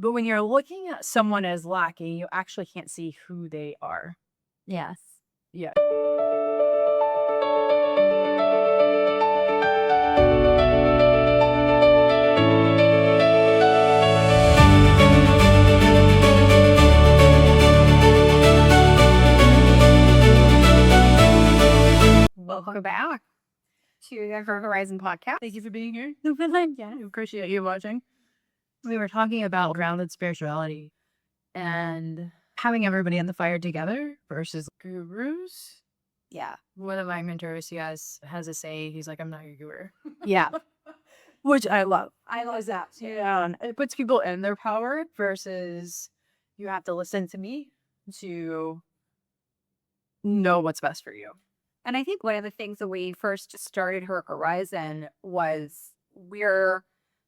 But when you're looking at someone as lacking, you actually can't see who they are. Yes. Yeah. Welcome back to the Horizon podcast. Thank you for being here. Yeah. I appreciate you watching. We were talking about grounded spirituality and having everybody in the fire together versus gurus. Yeah. One of my mentors, he has a saying. He's like, "I'm not your guru," Yeah. which I love. I love that too. Yeah, and it puts people in their power versus you have to listen to me to know what's best for you. And I think one of the things that we first started Her Horizon was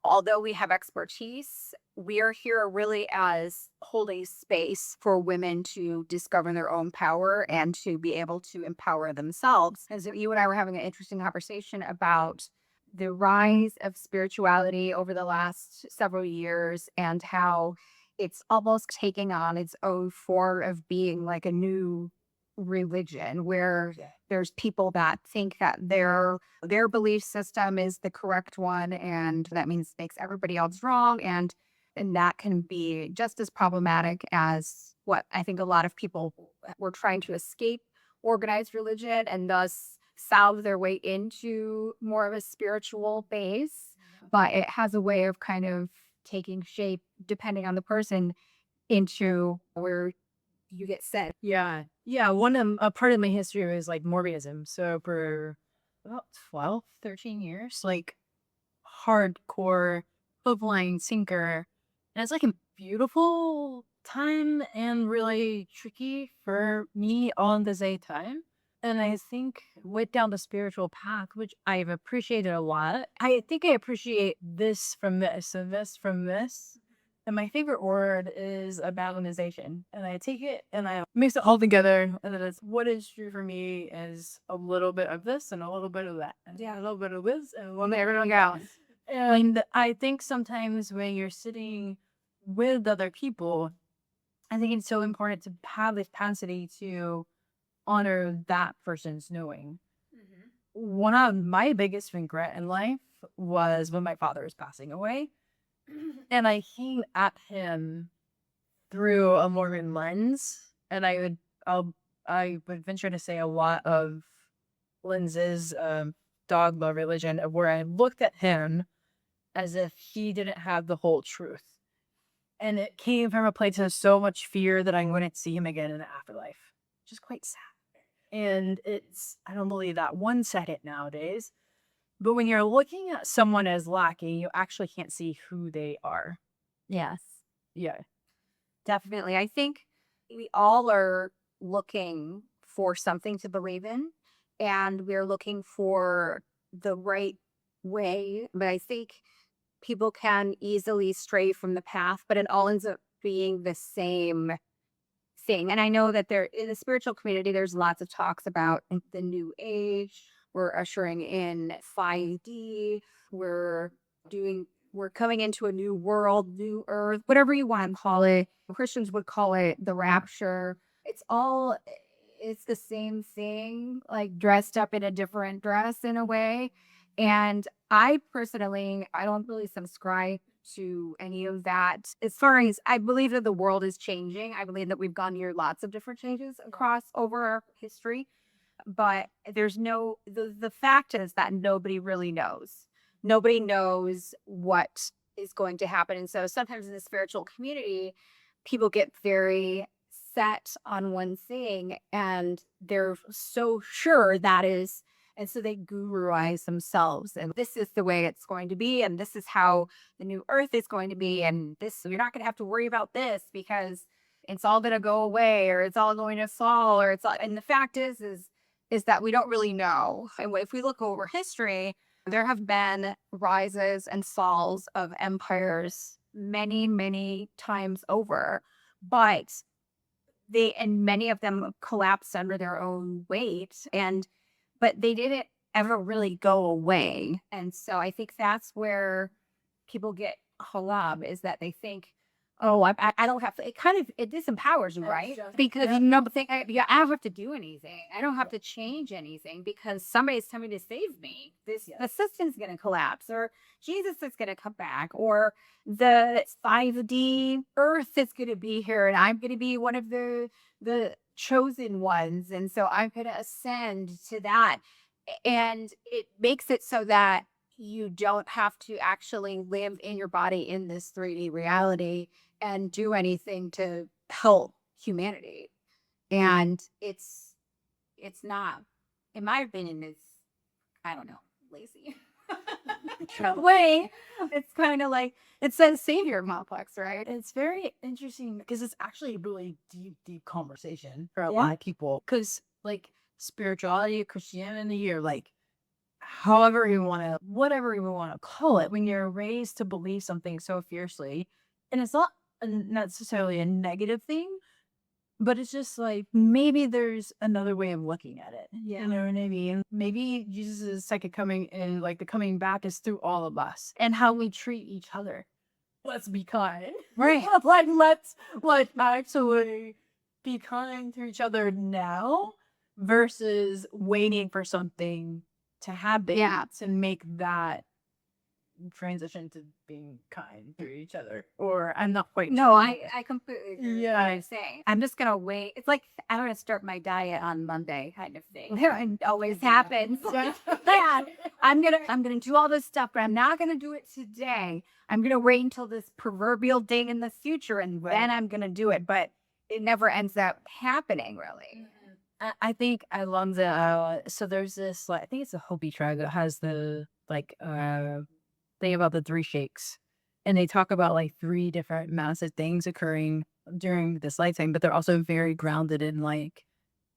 although we have expertise, we are here really as holding space for women to discover their own power and to be able to empower themselves. As you and I were having an interesting conversation about the rise of spirituality over the last several years and how it's almost taking on its own form of being like a new religion where there's people that think that their belief system is the correct one and that means makes everybody else wrong, and that can be just as problematic as what I think a lot of people were trying to escape organized religion and thus salve their way into more of a spiritual base, but it has a way of kind of taking shape depending on the person into where you get set. Yeah. A part of my history was like Mormonism. So for about 12, 13 years, like hardcore hook, line, sinker. And it's like a beautiful time and really tricky for me all at the same time. And I think went down the spiritual path, which I've appreciated a lot. I think I appreciate this from this and this from this. And my favorite word is balance,ation. And I take it and I mix it all together. And then it's what is true for me is a little bit of this and a little bit of that. And a little bit of this and a little bit of everything else. And I think sometimes when you're sitting with other people, I think it's so important to have this capacity to honor that person's knowing. One of my biggest regret in life was when my father was passing away. And I came at him through a Mormon lens. And I would venture to say a lot of lenses, dogma religion, of where I looked at him as if he didn't have the whole truth. And it came from a place of so much fear that I wouldn't see him again in the afterlife, which is quite sad. And I don't believe that one second nowadays. But when you're looking at someone as lacking, you actually can't see who they are. Yes. Yeah. Definitely. I think we all are looking for something to believe in, and we're looking for the right way. But I think people can easily stray from the path, but it all ends up being the same thing. And I know that there in the spiritual community, there's lots of talks about the new age. We're ushering in 5D. We're coming into a new world, new earth, whatever you want to call it. Christians would call it the rapture. It's the same thing, like dressed up in a different dress in a way. And I personally, I don't really subscribe to any of that. As far as I believe that the world is changing, I believe that we've gone through lots of different changes across over our history. But the fact is that nobody really knows. Nobody knows what is going to happen. And so sometimes in the spiritual community, people get very set on one thing and they're so sure that is, and so they guruize themselves. And this is the way it's going to be. And this is how the new earth is going to be. And you're not going to have to worry about this because it's all going to go away or it's all going to fall or and the fact is that we don't really know. And if we look over history, there have been rises and falls of empires many, many times over, but many of them collapsed under their own weight, but they didn't ever really go away. And so I think that's where people get halab, is that they think, oh, I don't have to. It kind of it disempowers you, right? Because Yeah. you don't think I don't have to do anything. I don't have to change anything because somebody's coming to save me. This the system's going to collapse, or Jesus is going to come back, or the 5D Earth is going to be here, and I'm going to be one of the chosen ones, and so I'm going to ascend to that, and it makes it so that you don't have to actually live in your body in this 3D reality and do anything to help humanity. And it's not, in my opinion, it's I don't know, lazy. In a way, it's kind of like it says savior complex, right? It's very interesting because it's actually a really deep conversation for a Yeah. lot of people. Because like spirituality, Christianity, or like however you want to, whatever you want to call it, when you're raised to believe something so fiercely, and it's not necessarily a negative thing, but it's just like maybe there's another way of looking at it. Yeah. You know what I mean? Maybe Jesus' second coming and like the coming back is through all of us and how we treat each other. Let's be kind. Right. Like let's actually be kind to each other now versus waiting for something to happen Yeah. to make that transition to being kind to each other. Or I'm not quite No, sure. I completely agree with Yeah. what I'm saying. I'm just gonna wait. It's like I'm gonna start my diet on Monday, kind of thing. It always happens. Yeah, I'm gonna do all this stuff, but I'm not gonna do it today. I'm gonna wait until this proverbial day in the future, and then I'm gonna do it. But it never ends up happening, really. I think I love the so there's this like I think it's a Hopi tribe that has the like thing about the three shakes. And they talk about like three different massive things occurring during this lifetime, but they're also very grounded in like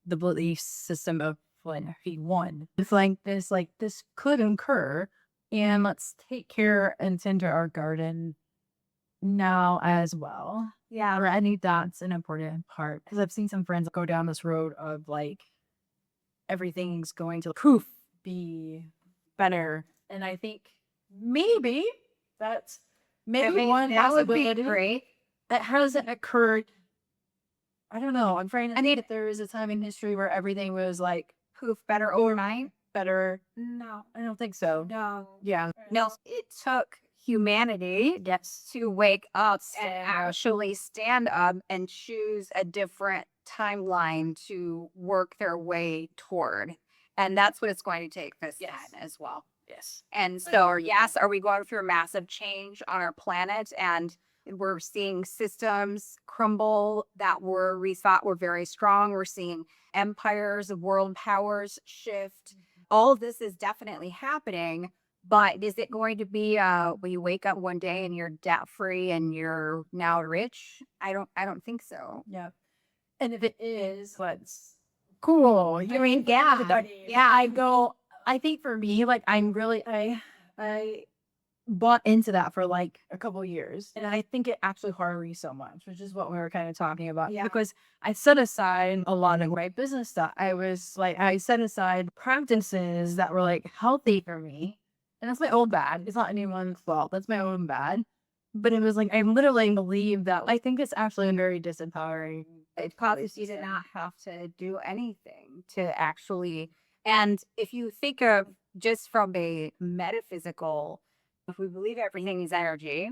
the belief system of like one. It's like this could occur and let's take care and tend to our garden now as well. Yeah. Or I think that's an important part because I've seen some friends go down this road of like everything's going to poof be better. And I think maybe that's maybe one that would be possibility great. that hasn't occurred. I don't know. I'm trying to I think mean- if there is a time in history where everything was like Poof, better overnight? better. No, I don't think so. no. Yeah. No, it took humanity to wake up and Stand up. actually stand up and choose a different timeline to work their way toward. And that's what it's going to take this Yes. time as well. Yes. And so, yes, are we going through a massive change on our planet? And we're seeing systems crumble that we thought were very strong. We're seeing empires of world powers shift. All of this is definitely happening. But is it going to be when you wake up one day and you're debt free and you're now rich? I don't think so. Yeah. And if it is, what's cool. I mean, yeah. Yeah, I think for me, like I bought into that for like a couple years. And I think it actually harmed me so much, which is what we were kind of talking about. Yeah. Because I set aside a lot of my business stuff. I set aside practices that were like healthy for me. And that's my own bad. It's not anyone's fault. That's my own bad. But it was like I literally believe that I think it's actually very disempowering. It causes you to not have to do anything to actually. And if you think of just from a metaphysical, if we believe everything is energy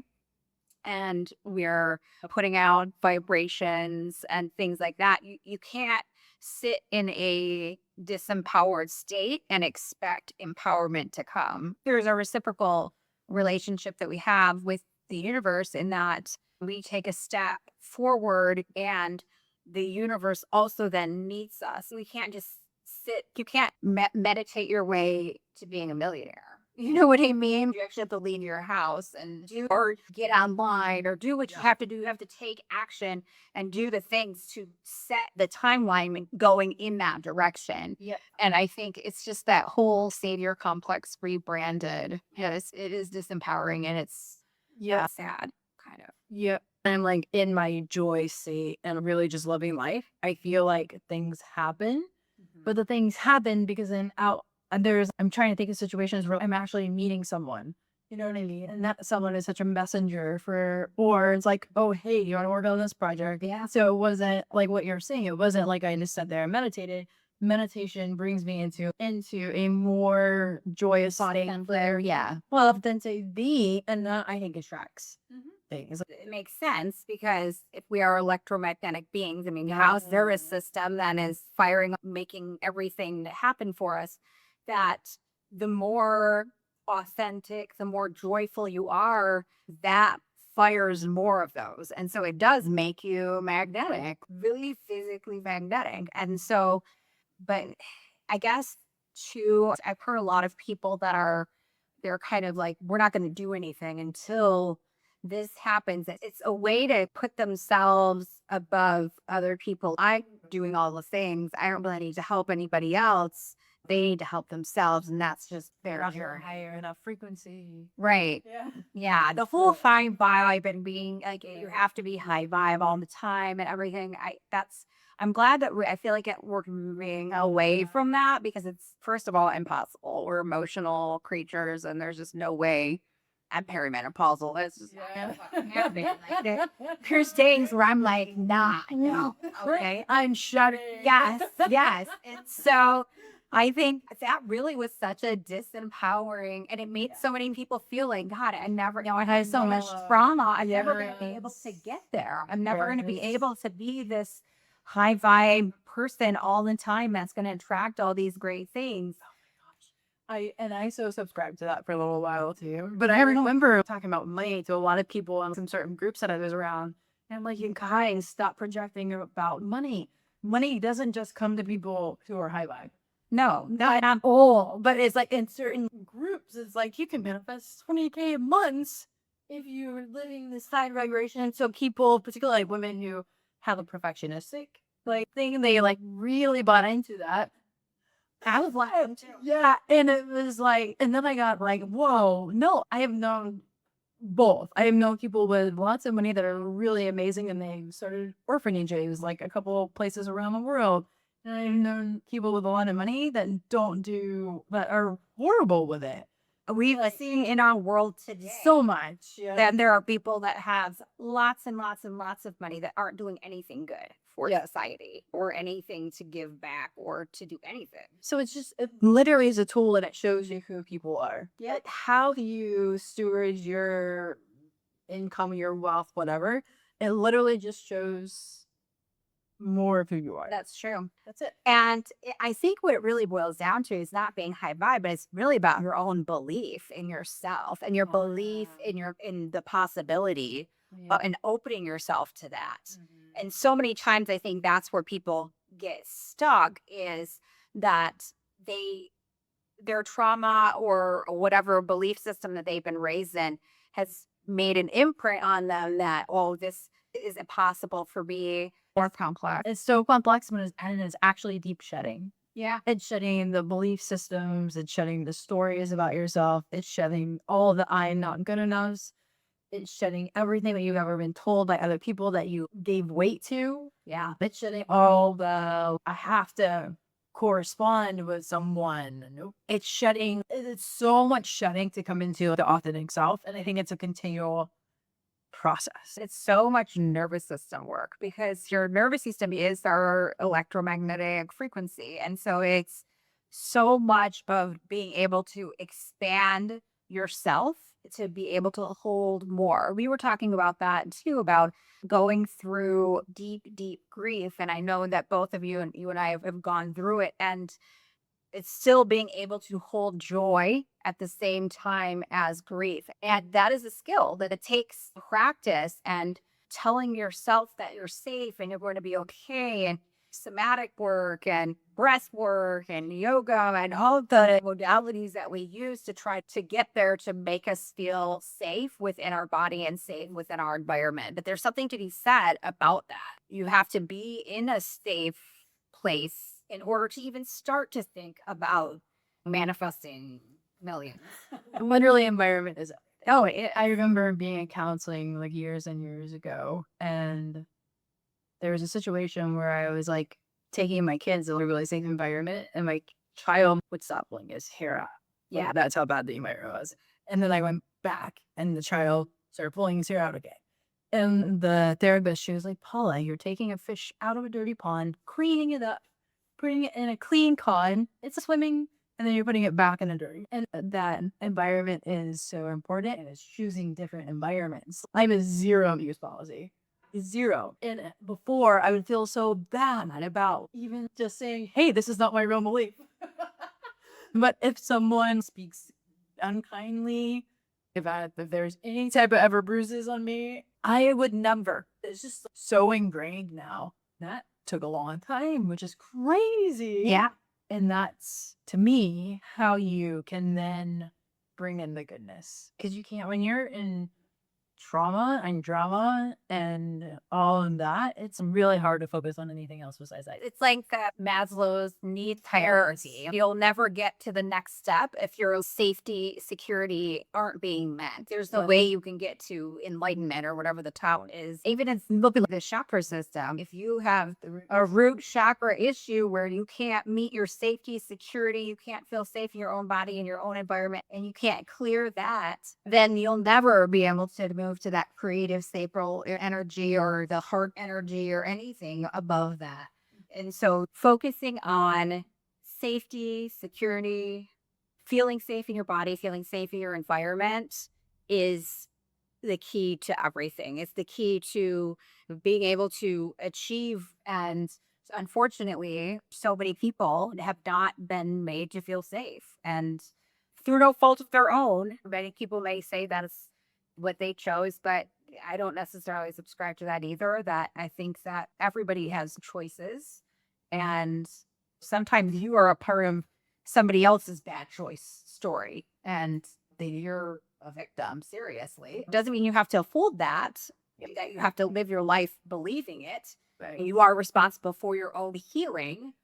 and we're putting out vibrations and things like that, you can't sit in a disempowered state and expect empowerment to come. There's a reciprocal relationship that we have with the universe in that we take a step forward and the universe also then meets us. We can't just sit, you can't meditate your way to being a millionaire. You know what I mean? You actually have to leave your house and do or get online or do what you have to do. You have to take action and do the things to set the timeline going in that direction. Yeah. And I think it's just that whole savior complex rebranded. Yes, it is disempowering and it's sad, kind of. Yeah. I'm like in my joy state and really just loving life. I feel like things happen, but the things happen because I'm trying to think of situations where I'm actually meeting someone You know what I mean? And that someone is such a messenger for, or it's like, oh, hey, you want to work on this project? Yeah. So it wasn't like what you're saying. It wasn't like I just sat there and meditated. Meditation brings me into a more joyous state. Yeah. Well, then to be, and that I think attracts things. It makes sense because if we are electromagnetic beings, I mean, how's nervous system that is firing, making everything happen for us, that the more authentic, the more joyful you are, that fires more of those. And so it does make you magnetic, really physically magnetic. And so, but I guess too, I've heard a lot of people that they're kind of like, we're not going to do anything until this happens. It's a way to put themselves above other people. I'm doing all the things. I don't really need to help anybody else. They need to help themselves. And that's just their journey. Higher enough frequency. Right. Yeah. Yeah. The whole high vibe and being like, you have to be high vibe all the time and everything. I'm glad that I feel like we're moving away from that because it's, first of all, impossible. We're emotional creatures and there's just no way. I'm perimenopausal. It's just not gonna fucking happen. Like, there's days where I'm like, nah, no, okay. I'm shutting. Yes, yes. And so I think that really was such a disempowering, and it made so many people feel like, God, I had so much trauma. I'm never going to be able to get there. I'm never going to be able to be this high vibe person all the time that's going to attract all these great things. I so subscribed to that for a little while too. But I remember talking about money to a lot of people in some certain groups that I was around. And I'm like, you guys, stop projecting about money. Money doesn't just come to people who are high vibe. No, not at all. But it's like in certain groups, it's like you can manifest 20K a month if you're living this high vibration. So people, particularly like women who have a perfectionistic like thing, they like really bought into that. I was like, yeah. And it was like, and then I got like, whoa, no, I have known both. I have known people with lots of money that are really amazing and they started orphanages, like a couple places around the world. And I've known people with a lot of money that that are horrible with it. We've seen in our world today So much. Yeah. that there are people that have lots and lots and lots of money that aren't doing anything good for society or anything to give back or to do anything. So it literally is a tool and it shows you who people are. Yeah. How you steward your income, your wealth, whatever. It literally just shows more of who you are. That's true. That's it. And I think what it really boils down to is not being high vibe, but it's really about your own belief in yourself and your belief in the possibility and opening yourself to that. And so many times I think that's where people get stuck is that their trauma or whatever belief system that they've been raised in has made an imprint on them that, oh, this is impossible for me. More complex. It's so complex and it's actually deep shedding. Yeah. It's shedding the belief systems. It's shedding the stories about yourself. It's shedding all the I'm not good enough. It's shedding everything that you've ever been told by other people that you gave weight to. Yeah. It's shedding all the I have to correspond with someone. Nope. It's so much shedding to come into the authentic self. And I think it's a continual process. It's so much nervous system work because your nervous system is our electromagnetic frequency. And so it's so much of being able to expand yourself to be able to hold more. We were talking about that too, about going through deep, deep grief. And I know that both of you and I have gone through it. And it's still being able to hold joy at the same time as grief. And that is a skill that it takes practice and telling yourself that you're safe and you're going to be okay. And somatic work and breath work and yoga and all the modalities that we use to try to get there to make us feel safe within our body and safe within our environment. But there's something to be said about that. You have to be in a safe place in order to even start to think about manifesting millions. Literally, environment is. I remember being in counseling like years and years ago, and there was a situation where I was like taking my kids to a really safe environment, and my child would stop pulling his hair out. Yeah, that's how bad the environment was. And then I went back and the child started pulling his hair out again. And the therapist, she was like, Paula, you're taking a fish out of a dirty pond, cleaning it up, putting it in a clean pond. It's swimming, and then you're putting it back in a dirty. And that environment is so important, and it's choosing different environments. I have a zero abuse policy. Zero. And before, I would feel so bad about even just saying, hey, this is not my real belief. But if someone speaks unkindly, if there's any type of ever bruises on me, I would never. It's just so ingrained now. That took a long time, which is crazy. Yeah. And that's, to me, how you can then bring in the goodness. Because you can't, when you're in trauma and drama and all of that, it's really hard to focus on anything else besides that. It's like Maslow's needs hierarchy. You'll never get to the next step if your safety, security aren't being met. There's no way you can get to enlightenment or whatever the title is. Even if looking at the chakra system, if you have a root chakra issue where you can't meet your safety, security, you can't feel safe in your own body, in your own environment, and you can't clear that, then you'll never be able to move to that creative sacral energy or the heart energy or anything above that. And so focusing on safety, security, feeling safe in your body, feeling safe in your environment is the key to everything. It's the key to being able to achieve. And unfortunately, so many people have not been made to feel safe. And through no fault of their own, many people may say that's what they chose, but I don't necessarily subscribe to that either. That I think that everybody has choices, and sometimes you are a part of somebody else's bad choice story, and you're a victim. Seriously, doesn't mean you have to hold that. That you have to live your life believing it. Right. You are responsible for your own healing,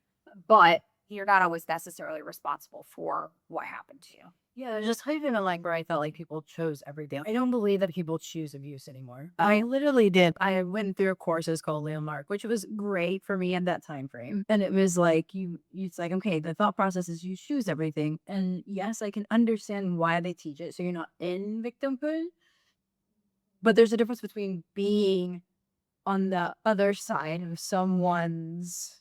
but you're not always necessarily responsible for what happened to you. Yeah, there's just even a where I felt like people chose everything. I don't believe that people choose abuse anymore. I literally did. I went through a course called Landmark, which was great for me in that time frame. And it was like it's like, okay, the thought process is you choose everything. And yes, I can understand why they teach it. So you're not in victimhood. But there's a difference between being on the other side of someone's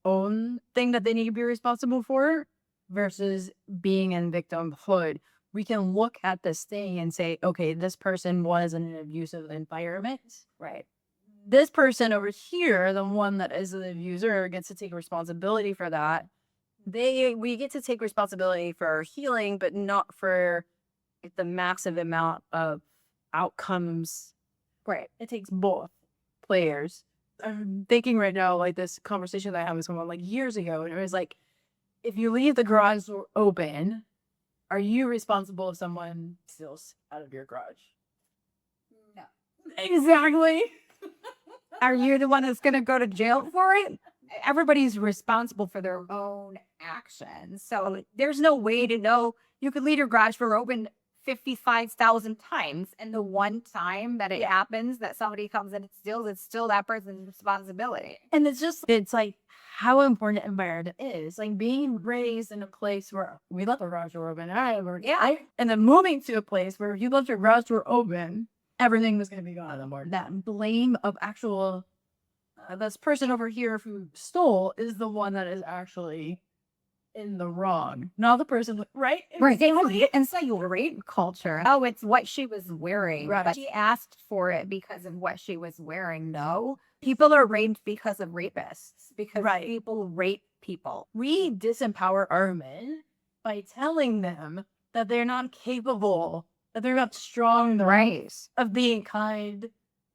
own thing that they need to be responsible for versus being in victimhood. We can look at this thing and say, okay, this person was in an abusive environment. Right. This person over here, the one that is the abuser, gets to take responsibility for that. We get to take responsibility for our healing, but not for the massive amount of outcomes. Right. It takes both players. I'm thinking right now, like this conversation that I had with someone like years ago, and it was like, if you leave the garage door open, are you responsible if someone steals out of your garage? No. Exactly. Are you the one that's going to go to jail for it? Everybody's responsible for their own actions. So there's no way to know. You could leave your garage door open 55,000 times, and the one time that it happens that somebody comes in and steals, it's still that person's responsibility. And it's like how important environment is. Like being raised in a place where we left the garage door open. And then moving to a place where if you left your garage door open, everything was going to be gone. That blame of actual this person over here who stole is the one that is actually in the wrong, not the person, right? Right. And so you rape culture. Oh, it's what she was wearing. Right. But she asked for it because of what she was wearing. No, people are raped because of rapists, because people rape people. We disempower our men by telling them that they're not capable, that they're not strong of being kind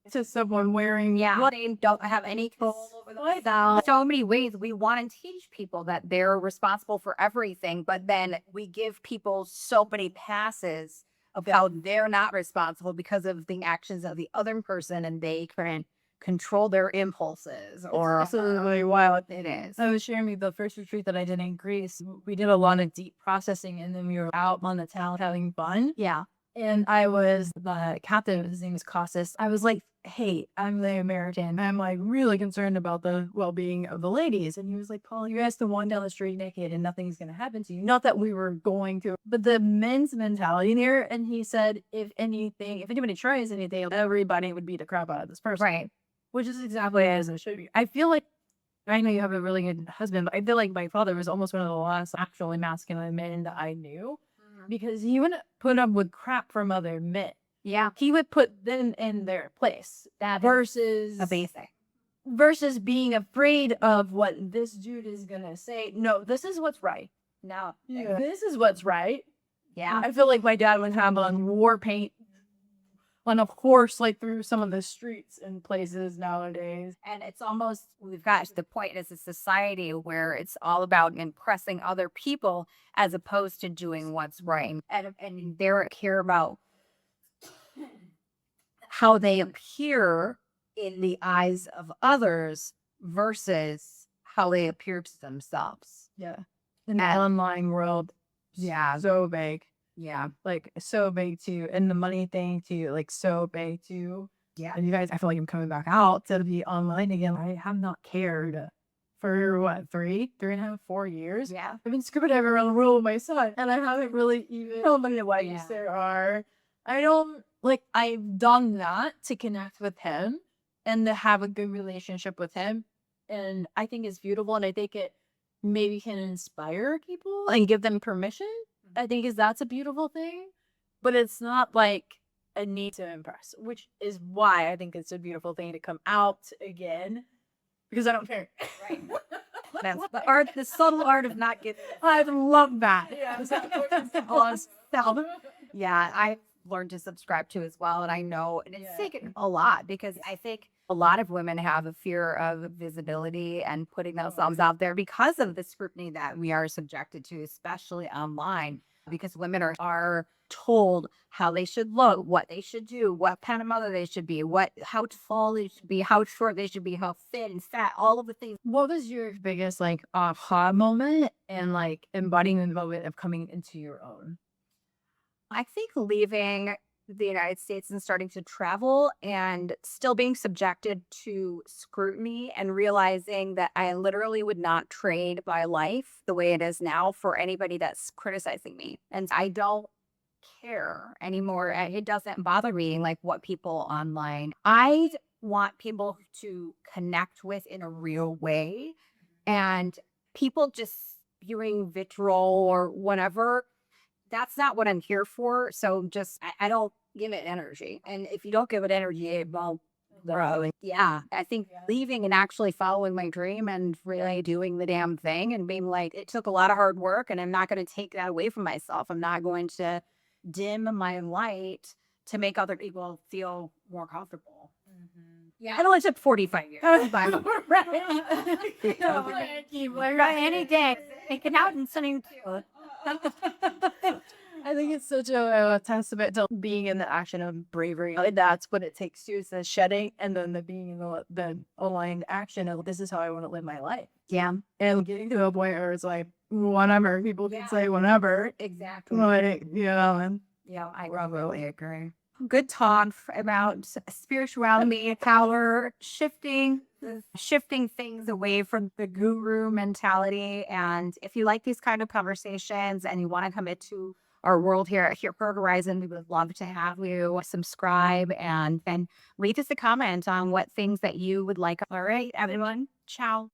to someone wearing. Yeah, they don't have any control over themselves. So many ways we want to teach people that they're responsible for everything, but then we give people so many passes of how they're not responsible because of the actions of the other person, and they can control their impulses. Or absolutely wild. It is. I was sharing the first retreat that I did in Greece. We did a lot of deep processing, and then we were out on the town having fun. Yeah. And I was the captain, his name is Costas. I was like, hey, I'm the American. I'm like really concerned about the well being of the ladies. And he was like, Paul, you asked the one down the street naked and nothing's going to happen to you. Not that we were going to, but the men's mentality there. And he said, if anybody tries anything, everybody would beat the crap out of this person. Right. Which is exactly as it should be. I feel like, I know you have a really good husband, but I feel like my father was almost one of the last actually masculine men that I knew because he wouldn't put up with crap from other men. Yeah. He would put them in their place. That versus amazing. Versus being afraid of what this dude is gonna say. No, this is what's right. No. This is what's right. Yeah. I feel like my dad would have on war paint on a horse like through some of the streets and places nowadays. And it's almost, we've got to the point as a society where it's all about impressing other people as opposed to doing what's right. And they care about how they appear in the eyes of others versus how they appear to themselves. Yeah. In the online world, Yeah. so big. Yeah. Like so big too. And the money thing too, like so big too. Yeah. And you guys, I feel like I'm coming back out to be online again. I have not cared for what, 3.5, 4 years. Yeah. I've been scuba diving around the world with my son, and I haven't really even how many wives there are. I don't like. I've done that to connect with him and to have a good relationship with him, and I think it's beautiful, and I think it maybe can inspire people and give them permission. I think that's a beautiful thing, but it's not like a need to impress, which is why I think it's a beautiful thing to come out again because I don't care. Right. That's the art, the subtle art of not giving. I love that. Yeah, I learned to subscribe to as well. And I know, and it's taken a lot because I think a lot of women have a fear of visibility and putting themselves out there because of the scrutiny that we are subjected to, especially online, because women are told how they should look, what they should do, what kind of mother they should be, how tall they should be, how short they should be, how fit and fat, all of the things. What was your biggest like aha moment and like embodiment moment of coming into your own? I think leaving the United States and starting to travel and still being subjected to scrutiny and realizing that I literally would not trade my life the way it is now for anybody that's criticizing me. And I don't care anymore. It doesn't bother me like what people online. I want people to connect with in a real way, and people just spewing vitriol or whatever, that's not what I'm here for. So just, I don't give it energy. And if you don't give it energy, well, yeah, I think leaving and actually following my dream and really doing the damn thing and being like, it took a lot of hard work and I'm not going to take that away from myself. I'm not going to dim my light to make other people feel more comfortable. Yeah, it only took 45 years. Any day, taking out and sending to. I think it's such a testament to being in the action of bravery. Like, that's what it takes too, is the shedding and then the being in the aligned action of this is how I want to live my life. Yeah. And getting to a point where it's like, whatever, people can say whatever. Exactly. Like, and Yeah, I really agree. Good talk about spirituality, power, shifting things away from the guru mentality. And if you like these kind of conversations and you want to come into our world here at Her Horizon, we would love to have you subscribe and leave us a comment on what things that you would like. All right, everyone. Ciao.